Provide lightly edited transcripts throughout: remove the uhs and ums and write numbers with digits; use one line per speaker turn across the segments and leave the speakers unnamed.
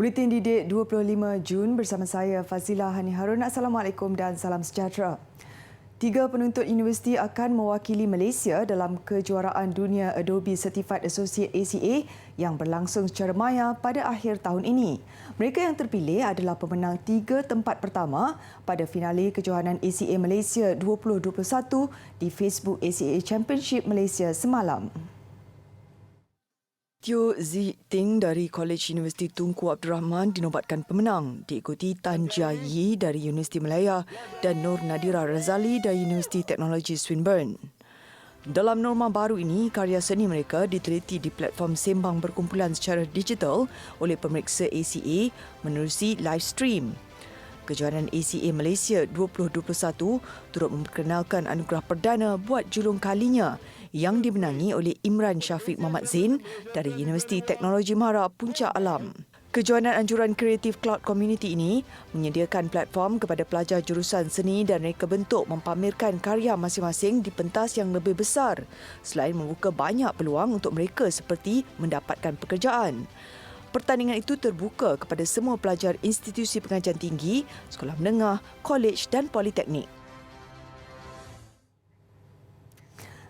Buletin Didik 25 Jun bersama saya Fazilah Hani Harun. Assalamualaikum dan salam sejahtera. 3 penuntut universiti akan mewakili Malaysia dalam kejuaraan dunia Adobe Certified Associate ACA yang berlangsung secara maya pada akhir tahun ini. Mereka yang terpilih adalah pemenang 3 tempat pertama pada finali kejohanan ACA Malaysia 2021 di Facebook ACA Championship Malaysia semalam. Teo Zi Ting dari College Universiti Tunku Abdul Rahman dinobatkan pemenang, diikuti Tan Jia Yi dari Universiti Malaya dan Nur Nadira Razali dari Universiti Teknologi Swinburne. Dalam norma baru ini, karya seni mereka diteliti di platform sembang berkumpulan secara digital oleh pemeriksa ACA menerusi live stream. Kejohanan ACA Malaysia 2021 turut memperkenalkan anugerah perdana buat julung kalinya yang dimenangi oleh Imran Syafiq Muhammad Zain dari Universiti Teknologi Mahara Puncak Alam. Kejohanan anjuran kreatif Cloud Community ini menyediakan platform kepada pelajar jurusan seni dan reka bentuk mempamerkan karya masing-masing di pentas yang lebih besar selain membuka banyak peluang untuk mereka seperti mendapatkan pekerjaan. Pertandingan itu terbuka kepada semua pelajar institusi pengajian tinggi, sekolah menengah, kolej dan politeknik.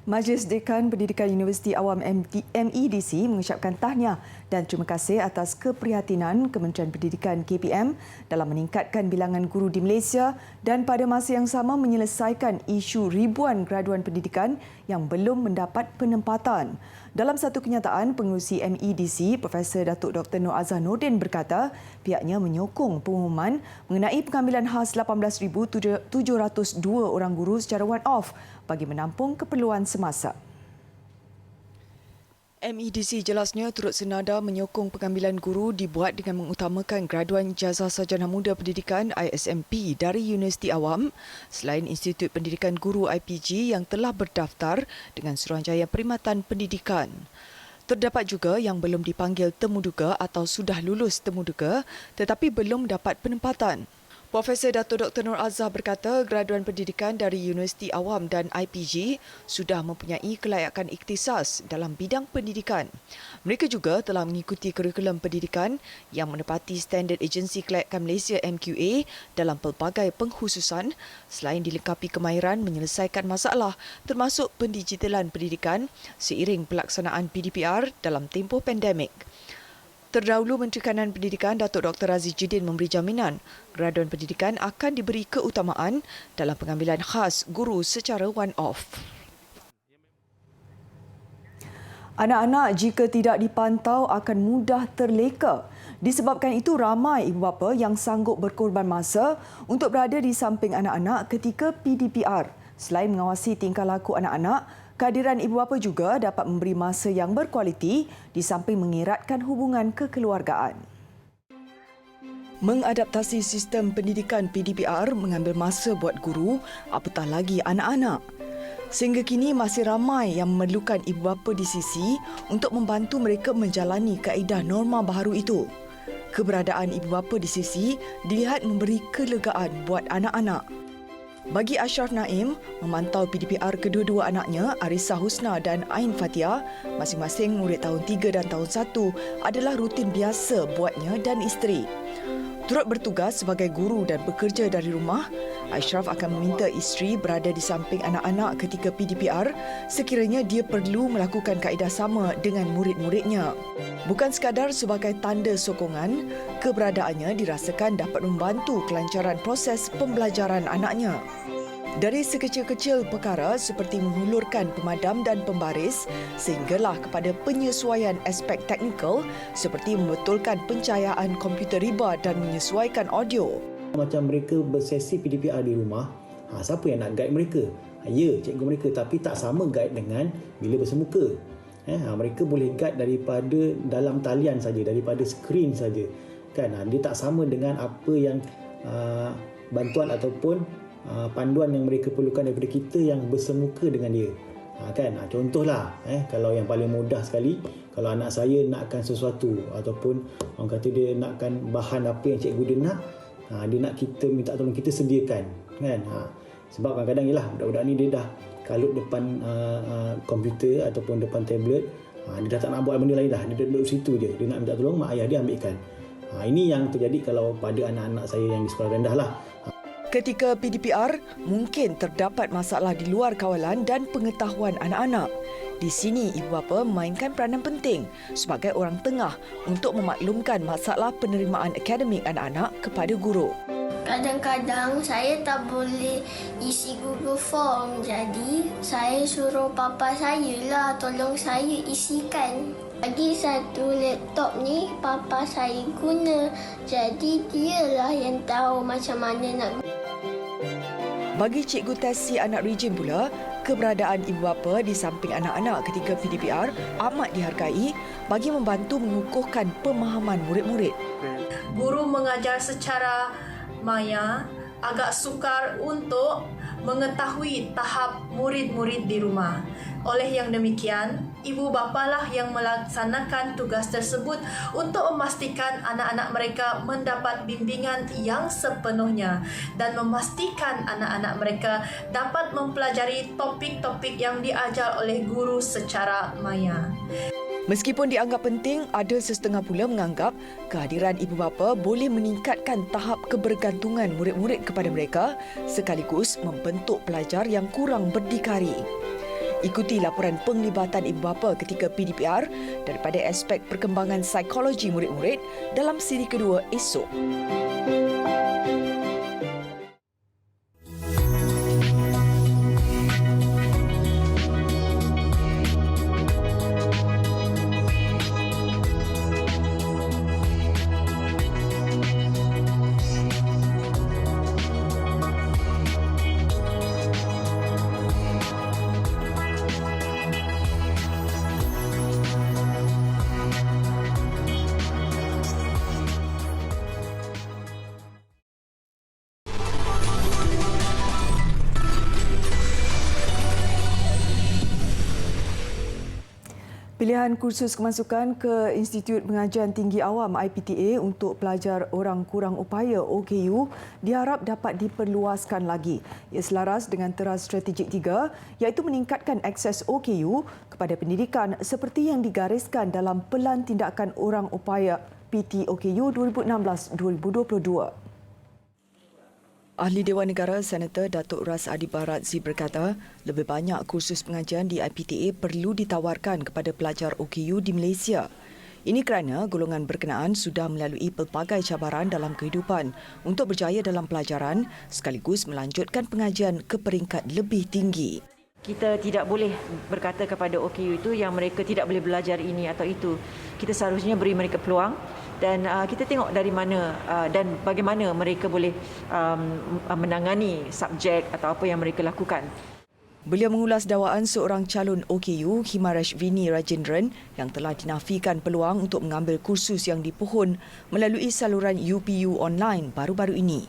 Majlis Dekan Pendidikan Universiti Awam MEDC mengucapkan tahniah dan terima kasih atas keprihatinan Kementerian Pendidikan KPM dalam meningkatkan bilangan guru di Malaysia dan pada masa yang sama menyelesaikan isu ribuan graduan pendidikan yang belum mendapat penempatan. Dalam satu kenyataan, pengerusi MEDC, Profesor Datuk Dr. Noor Azhar Nordin berkata pihaknya menyokong pengumuman mengenai pengambilan khas 18,702 orang guru secara one-off bagi menampung keperluan semasa. MEDC jelasnya turut senada menyokong pengambilan guru dibuat dengan mengutamakan graduan Ijazah Sarjana Muda Pendidikan ISMP dari Universiti Awam selain Institut Pendidikan Guru IPG yang telah berdaftar dengan Suruhanjaya Perkhidmatan Pendidikan. Terdapat juga yang belum dipanggil temuduga atau sudah lulus temuduga tetapi belum dapat penempatan. Profesor Datuk Dr. Noor Azhar berkata graduan pendidikan dari Universiti Awam dan IPG sudah mempunyai kelayakan ikhtisas dalam bidang pendidikan. Mereka juga telah mengikuti kurikulum pendidikan yang menepati Standard Agensi Kelayakan Malaysia MQA dalam pelbagai pengkhususan selain dilengkapi kemahiran menyelesaikan masalah termasuk pendigitalan pendidikan seiring pelaksanaan PDPR dalam tempoh pandemik. Terdahulu Menteri Kanan Pendidikan Datuk Dr. Aziz Jidin memberi jaminan graduan pendidikan akan diberi keutamaan dalam pengambilan khas guru secara one-off. Anak-anak jika tidak dipantau akan mudah terleka. Disebabkan itu ramai ibu bapa yang sanggup berkorban masa untuk berada di samping anak-anak ketika PDPR. Selain mengawasi tingkah laku anak-anak, kehadiran ibu bapa juga dapat memberi masa yang berkualiti di samping mengeratkan hubungan kekeluargaan. Mengadaptasi sistem pendidikan PDPR mengambil masa buat guru, apatah lagi anak-anak. Sehingga kini masih ramai yang memerlukan ibu bapa di sisi untuk membantu mereka menjalani kaedah norma baharu itu. Keberadaan ibu bapa di sisi dilihat memberi kelegaan buat anak-anak. Bagi Ashraf Naim, memantau PDPR kedua-dua anaknya, Arissa Husna dan Ain Fatia, masing-masing murid tahun 3 dan tahun 1, adalah rutin biasa buatnya dan isteri. Turut bertugas sebagai guru dan bekerja dari rumah, Ashraf akan meminta isteri berada di samping anak-anak ketika PDPR sekiranya dia perlu melakukan kaedah sama dengan murid-muridnya. Bukan sekadar sebagai tanda sokongan, keberadaannya dirasakan dapat membantu kelancaran proses pembelajaran anaknya. Dari sekecil-kecil perkara seperti menghulurkan pemadam dan pembaris sehinggalah kepada penyesuaian aspek teknikal seperti membetulkan pencahayaan komputer riba dan menyesuaikan audio.
Macam mereka bersesi PDPR di rumah, siapa yang nak guide mereka? Ya, cikgu mereka, tapi tak sama guide dengan bila bersemuka. Mereka boleh guide daripada dalam talian saja, daripada skrin saja. Kan? Dia tak sama dengan apa yang bantuan ataupun panduan yang mereka perlukan daripada kita yang bersemuka dengan dia. Contohlah, kalau yang paling mudah sekali, kalau anak saya nakkan sesuatu ataupun orang kata dia nakkan bahan apa yang cikgu dia nak, dia nak kita minta tolong kita sediakan, kan? Sebab kadang-kadang ialah budak-budak ni dia dah kalut depan komputer ataupun depan tablet, dia dah tak nak buat benda lain dah, dia duduk situ je, dia nak minta tolong mak ayah dia ambilkan. Ini yang terjadi kalau pada anak-anak saya yang di sekolah rendah lah.
Ketika PDPR, mungkin terdapat masalah di luar kawalan dan pengetahuan anak-anak. Di sini, ibu bapa memainkan peranan penting sebagai orang tengah untuk memaklumkan masalah penerimaan akademik anak-anak kepada guru.
Kadang-kadang saya tak boleh isi Google Form, jadi saya suruh papa saya lah tolong saya isikan. Lagi satu laptop ni papa saya guna, jadi dialah yang tahu macam mana nak.
Bagi Cikgu Tesi anak Regin pula, keberadaan ibu bapa di samping anak-anak ketika PDPR amat dihargai bagi membantu mengukuhkan pemahaman murid-murid.
Guru mengajar secara maya agak sukar untuk mengetahui tahap murid-murid di rumah. Oleh yang demikian, ibu bapalah yang melaksanakan tugas tersebut untuk memastikan anak-anak mereka mendapat bimbingan yang sepenuhnya dan memastikan anak-anak mereka dapat mempelajari topik-topik yang diajar oleh guru secara maya.
Meskipun dianggap penting, ada sesetengah pula menganggap kehadiran ibu bapa boleh meningkatkan tahap kebergantungan murid-murid kepada mereka sekaligus membentuk pelajar yang kurang berdikari. Ikuti laporan penglibatan ibu bapa ketika PDPR daripada aspek perkembangan psikologi murid-murid dalam siri kedua esok. Pilihan kursus kemasukan ke Institut Pengajian Tinggi Awam IPTA untuk pelajar orang kurang upaya OKU diharap dapat diperluaskan lagi. Ia selaras dengan teras strategik 3 iaitu meningkatkan akses OKU kepada pendidikan seperti yang digariskan dalam Pelan Tindakan Orang Upaya PT OKU 2016-2022. Ahli Dewan Negara Senator Datuk Ras Adi Baratzi berkata, lebih banyak kursus pengajian di IPTA perlu ditawarkan kepada pelajar OKU di Malaysia. Ini kerana golongan berkenaan sudah melalui pelbagai cabaran dalam kehidupan untuk berjaya dalam pelajaran sekaligus melanjutkan pengajian ke peringkat lebih tinggi.
Kita tidak boleh berkata kepada OKU itu yang mereka tidak boleh belajar ini atau itu. Kita seharusnya beri mereka peluang dan kita tengok dari mana dan bagaimana mereka boleh menangani subjek atau apa yang mereka lakukan.
Beliau mengulas dakwaan seorang calon OKU, Himaresh Vini Rajendran, yang telah dinafikan peluang untuk mengambil kursus yang dipohon melalui saluran UPU online baru-baru ini.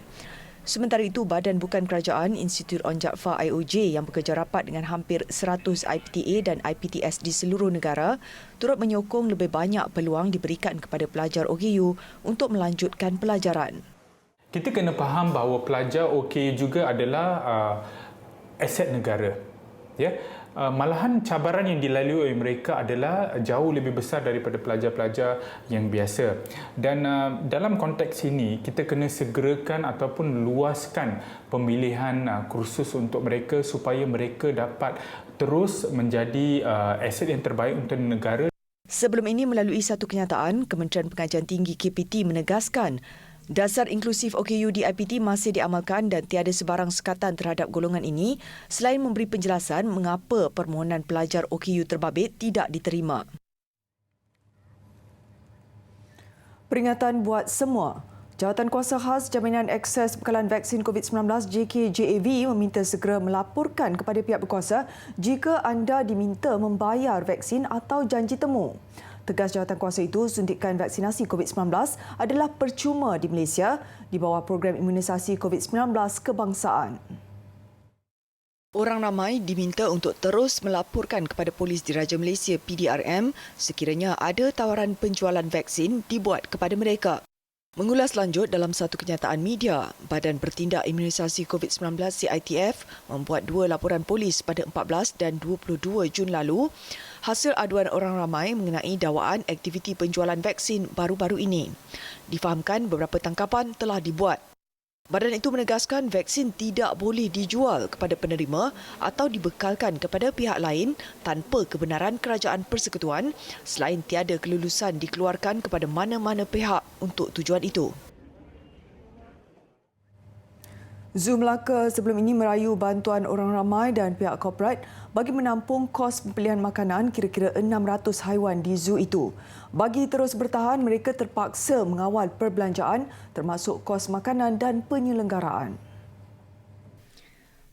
Sementara itu, Badan Bukan Kerajaan Institut On Jaafar IOJ yang bekerja rapat dengan hampir 100 IPTA dan IPTS di seluruh negara turut menyokong lebih banyak peluang diberikan kepada pelajar OKU untuk melanjutkan pelajaran.
Kita kena faham bahawa pelajar OKU juga adalah aset negara. Ya. Malahan cabaran yang dilalui oleh mereka adalah jauh lebih besar daripada pelajar-pelajar yang biasa. Dan dalam konteks ini, kita kena segerakan ataupun luaskan pemilihan kursus untuk mereka supaya mereka dapat terus menjadi aset yang terbaik untuk negara.
Sebelum ini, melalui satu kenyataan, Kementerian Pengajian Tinggi KPT menegaskan dasar inklusif OKU di IPT masih diamalkan dan tiada sebarang sekatan terhadap golongan ini selain memberi penjelasan mengapa permohonan pelajar OKU terbabit tidak diterima. Peringatan buat semua. Jawatankuasa Khas Jaminan Akses Bekalan Vaksin COVID-19 JKJAV meminta segera melaporkan kepada pihak berkuasa jika anda diminta membayar vaksin atau janji temu. Tegas jawatankuasa itu, suntikan vaksinasi COVID-19 adalah percuma di Malaysia di bawah program imunisasi COVID-19 kebangsaan. Orang ramai diminta untuk terus melaporkan kepada Polis Diraja Malaysia PDRM sekiranya ada tawaran penjualan vaksin dibuat kepada mereka. Mengulas lanjut dalam satu kenyataan media, Badan Bertindak Imunisasi COVID-19 CITF membuat 2 laporan polis pada 14 dan 22 Jun lalu hasil aduan orang ramai mengenai dakwaan aktiviti penjualan vaksin baru-baru ini. Difahamkan beberapa tangkapan telah dibuat. Badan itu menegaskan vaksin tidak boleh dijual kepada penerima atau dibekalkan kepada pihak lain tanpa kebenaran Kerajaan Persekutuan selain tiada kelulusan dikeluarkan kepada mana-mana pihak untuk tujuan itu. Zoo Melaka sebelum ini merayu bantuan orang ramai dan pihak korporat bagi menampung kos pembelian makanan kira-kira 600 haiwan di zoo itu. Bagi terus bertahan, mereka terpaksa mengawal perbelanjaan termasuk kos makanan dan penyelenggaraan.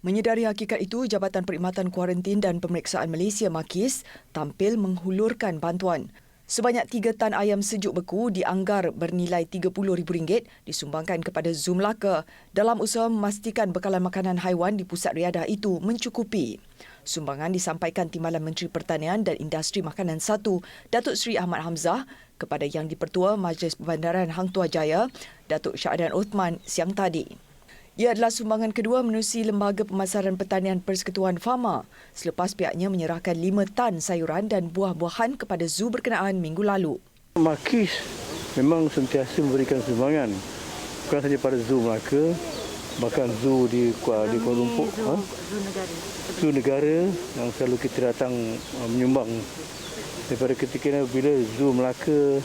Menyedari hakikat itu, Jabatan Perkhidmatan Kuarantin dan Pemeriksaan Malaysia MAKIS tampil menghulurkan bantuan. Sebanyak 3 tan ayam sejuk beku dianggar bernilai RM30,000 disumbangkan kepada Zoo Melaka dalam usaha memastikan bekalan makanan haiwan di pusat riadah itu mencukupi. Sumbangan disampaikan Timbalan Menteri Pertanian dan Industri Makanan 1, Datuk Seri Ahmad Hamzah kepada Yang di-Pertua Majlis Perbandaran Hang Tuah Jaya, Datuk Syahdan Othman siang tadi. Ia adalah sumbangan kedua menerusi Lembaga Pemasaran Pertanian Persekutuan Fama selepas pihaknya menyerahkan 5 tan sayuran dan buah-buahan kepada zoo berkenaan minggu lalu.
MAKIS memang sentiasa memberikan sumbangan bukan sahaja pada Zoo Melaka, bahkan zoo di Kuala Lumpur, zoo negara yang selalu kita datang menyumbang. Daripada ketika bila Zoo Melaka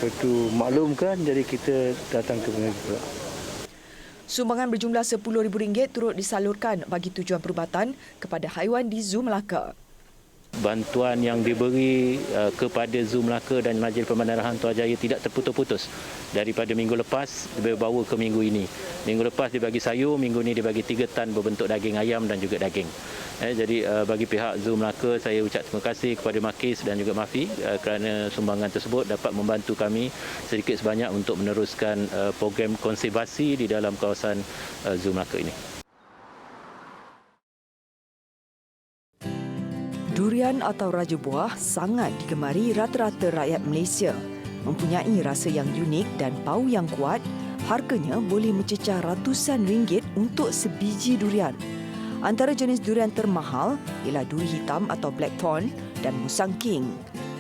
betul maklumkan, jadi kita datang ke Melaka.
Sumbangan berjumlah RM10,000 turut disalurkan bagi tujuan perubatan kepada haiwan di Zoo Melaka.
Bantuan yang diberi kepada Zoo Melaka dan Majlis Perbandaran Hang Tuah Jaya tidak terputus-putus daripada minggu lepas dibawa ke minggu ini. Minggu lepas dibagi sayur, minggu ini dibagi 3 tan berbentuk daging ayam dan juga daging. Jadi bagi pihak Zoo Melaka, saya ucap terima kasih kepada MAKIS dan juga MAFI kerana sumbangan tersebut dapat membantu kami sedikit sebanyak untuk meneruskan program konservasi di dalam kawasan Zoo Melaka ini.
Durian atau raja buah sangat digemari rata-rata rakyat Malaysia. Mempunyai rasa yang unik dan bau yang kuat, harganya boleh mencecah ratusan ringgit untuk sebiji durian. Antara jenis durian termahal ialah duri hitam atau blackthorn dan musang king.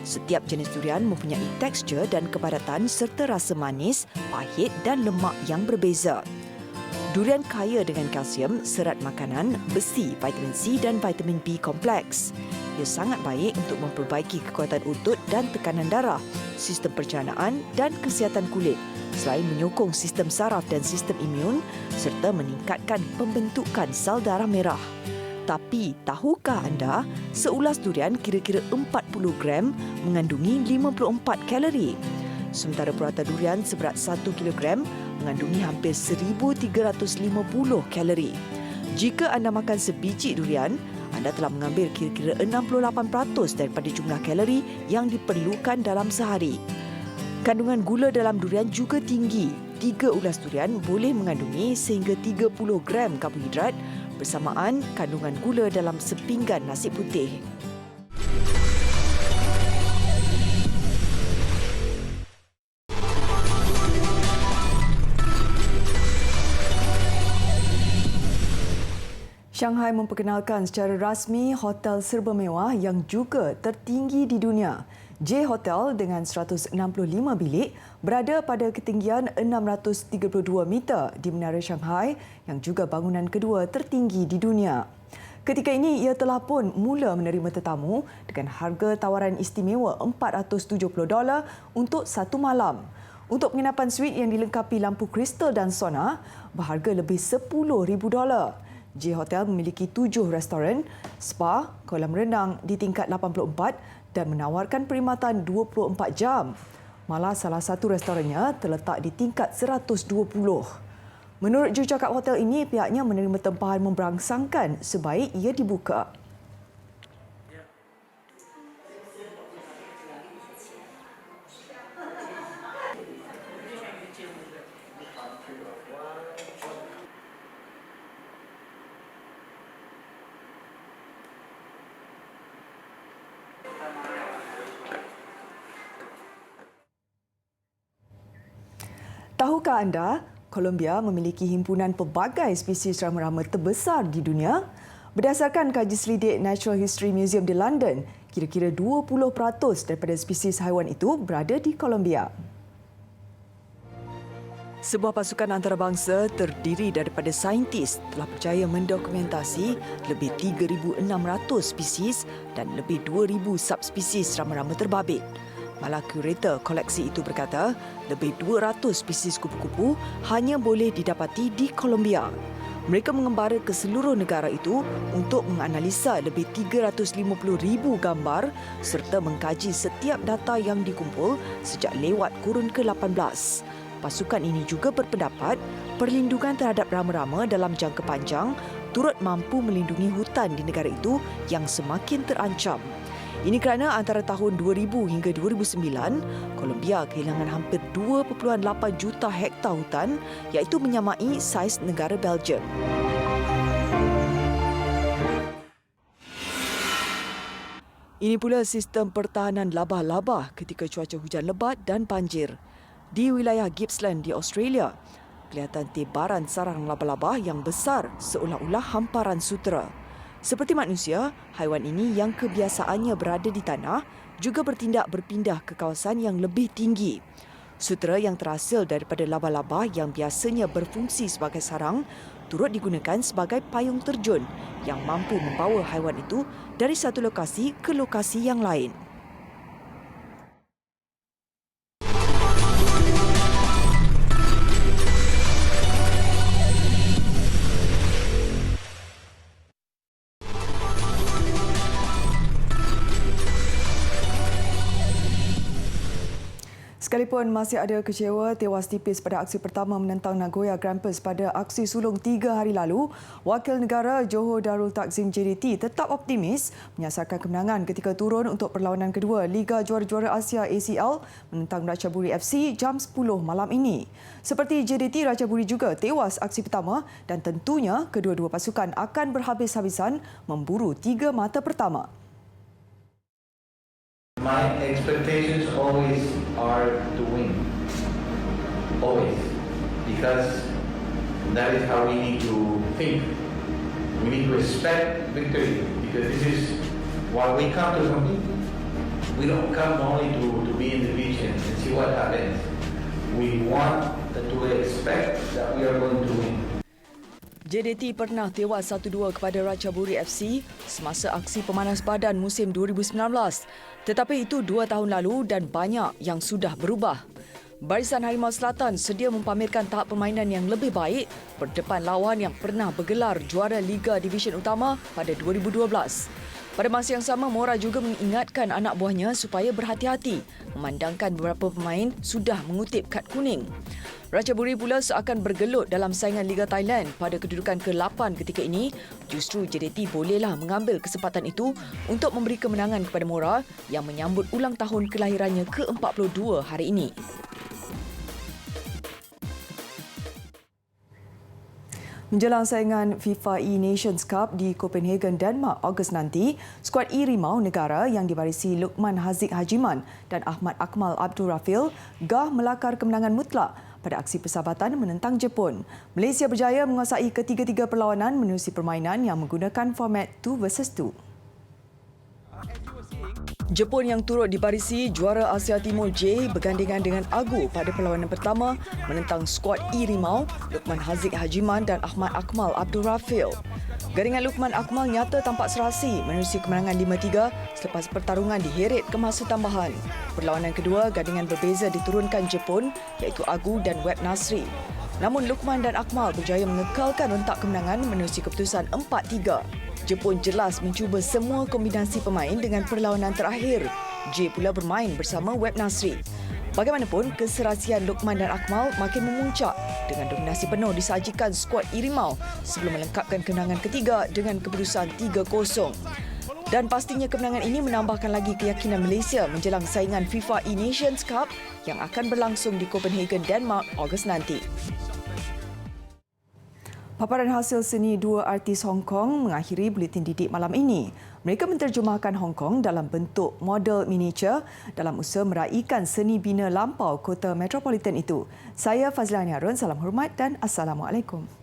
Setiap jenis durian mempunyai tekstur dan kepadatan serta rasa manis, pahit dan lemak yang berbeza. Durian kaya dengan kalsium, serat makanan, besi, vitamin C dan vitamin B kompleks. Ia sangat baik untuk memperbaiki kekuatan otot dan tekanan darah, sistem pencernaan dan kesihatan kulit, selain menyokong sistem saraf dan sistem imun serta meningkatkan pembentukan sel darah merah. Tapi, tahukah anda, seulas durian kira-kira 40 gram mengandungi 54 kalori. Sementara purata durian seberat 1 kilogram mengandungi hampir 1,350 kalori. Jika anda makan sebiji durian, anda telah mengambil kira-kira 68% daripada jumlah kalori yang diperlukan dalam sehari. Kandungan gula dalam durian juga tinggi. 3 ulas durian boleh mengandungi sehingga 30 gram karbohidrat bersamaan kandungan gula dalam sepinggan nasi putih. Shanghai memperkenalkan secara rasmi hotel serba mewah yang juga tertinggi di dunia. J Hotel dengan 165 bilik berada pada ketinggian 632 meter di Menara Shanghai yang juga bangunan kedua tertinggi di dunia. Ketika ini ia telah pun mula menerima tetamu dengan harga tawaran istimewa $470 untuk satu malam. Untuk penginapan suite yang dilengkapi lampu kristal dan sauna berharga lebih $10,000. J Hotel memiliki 7 restoran, spa, kolam renang di tingkat 84 dan menawarkan perkhidmatan 24 jam. Malah salah satu restorannya terletak di tingkat 120. Menurut jurucakap hotel ini, pihaknya menerima tempahan memberangsangkan sebaik ia dibuka. Tahukah anda, Colombia memiliki himpunan pelbagai spesies rama-rama terbesar di dunia? Berdasarkan kaji selidik Natural History Museum di London, kira-kira 20% daripada spesies haiwan itu berada di Colombia. Sebuah pasukan antarabangsa terdiri daripada saintis telah berjaya mendokumentasi lebih 3,600 spesies dan lebih 2,000 subspesies rama-rama terbabit. Malah kurator koleksi itu berkata, lebih 200 spesies kupu-kupu hanya boleh didapati di Colombia. Mereka mengembara ke seluruh negara itu untuk menganalisa lebih 350,000 gambar serta mengkaji setiap data yang dikumpul sejak lewat kurun ke-18. Pasukan ini juga berpendapat perlindungan terhadap rama-rama dalam jangka panjang turut mampu melindungi hutan di negara itu yang semakin terancam. Ini kerana antara tahun 2000 hingga 2009, Colombia kehilangan hampir 2.8 juta hektar hutan iaitu menyamai saiz negara Belgium. Ini pula sistem pertahanan labah-labah ketika cuaca hujan lebat dan banjir. Di wilayah Gippsland di Australia, kelihatan tebaran sarang laba-laba yang besar seolah-olah hamparan sutera. Seperti manusia, haiwan ini yang kebiasaannya berada di tanah juga bertindak berpindah ke kawasan yang lebih tinggi. Sutera yang terhasil daripada laba-laba yang biasanya berfungsi sebagai sarang turut digunakan sebagai payung terjun yang mampu membawa haiwan itu dari satu lokasi ke lokasi yang lain. Sekalipun masih ada kecewa tewas tipis pada aksi pertama menentang Nagoya Grampus pada aksi sulung 3 hari lalu, Wakil Negara Johor Darul Takzim JDT tetap optimis menyasarkan kemenangan ketika turun untuk perlawanan kedua Liga Juara-Juara Asia ACL menentang Ratchaburi FC jam 10 malam ini. Seperti JDT, Ratchaburi juga tewas aksi pertama dan tentunya kedua-dua pasukan akan berhabis-habisan memburu 3 mata pertama.
My expectations always are to win. Always. Because that is how we need to think. We need to expect victory. Because this is why we come to compete. We don't come only to be in the beach and see what happens. We want to expect that we are going to win.
JDT pernah tewas 1-2 kepada Ratchaburi FC semasa aksi pemanas badan musim 2019. Tetapi itu 2 tahun lalu dan banyak yang sudah berubah. Barisan Harimau Selatan sedia mempamerkan tahap permainan yang lebih baik berdepan lawan yang pernah bergelar juara Liga Divisyen Utama pada 2012. Pada masa yang sama, Mora juga mengingatkan anak buahnya supaya berhati-hati memandangkan beberapa pemain sudah mengutip kad kuning. Ratchaburi pula seakan bergelut dalam saingan Liga Thailand pada kedudukan ke-8 ketika ini. Justru JDT bolehlah mengambil kesempatan itu untuk memberi kemenangan kepada Mora yang menyambut ulang tahun kelahirannya ke-42 hari ini. Menjelang saingan FIFA E-Nations Cup di Copenhagen, Denmark, Ogos nanti, skuad E Rimau negara yang diwarisi Lukman Haziq Hajiman dan Ahmad Akmal Abdul Rafil gah melakar kemenangan mutlak pada aksi persahabatan menentang Jepun. Malaysia berjaya menguasai ketiga-tiga perlawanan menerusi permainan yang menggunakan format 2 versus 2. Jepun yang turut dibarisi juara Asia Timur J bergandingan dengan Agu pada perlawanan pertama menentang skuad E Rimau, Lukman Haziq Hajiman dan Ahmad Akmal Abdul Rafil. Garingan Lukman Akmal nyata tampak serasi menerusi kemenangan 5-3 selepas pertarungan diheret ke masa tambahan. Perlawanan kedua, gandingan berbeza diturunkan Jepun iaitu Agu dan Web Nasri. Namun Lukman dan Akmal berjaya mengekalkan rentak kemenangan menerusi keputusan 4-3. Jepun jelas mencuba semua kombinasi pemain dengan perlawanan terakhir. J pula bermain bersama Web Nasri. Bagaimanapun, keserasian Lukman dan Akmal makin memuncak dengan dominasi penuh disajikan skuad E Rimau sebelum melengkapkan kemenangan ketiga dengan keputusan 3-0. Dan pastinya kemenangan ini menambahkan lagi keyakinan Malaysia menjelang saingan FIFA E-Nations Cup yang akan berlangsung di Copenhagen, Denmark, Ogos nanti. Paparan hasil seni dua artis Hong Kong mengakhiri buletin didik malam ini. Mereka menterjemahkan Hong Kong dalam bentuk model miniatur dalam usaha meraihkan seni bina lampau kota metropolitan itu. Saya Fazlani Harun, salam hormat dan Assalamualaikum.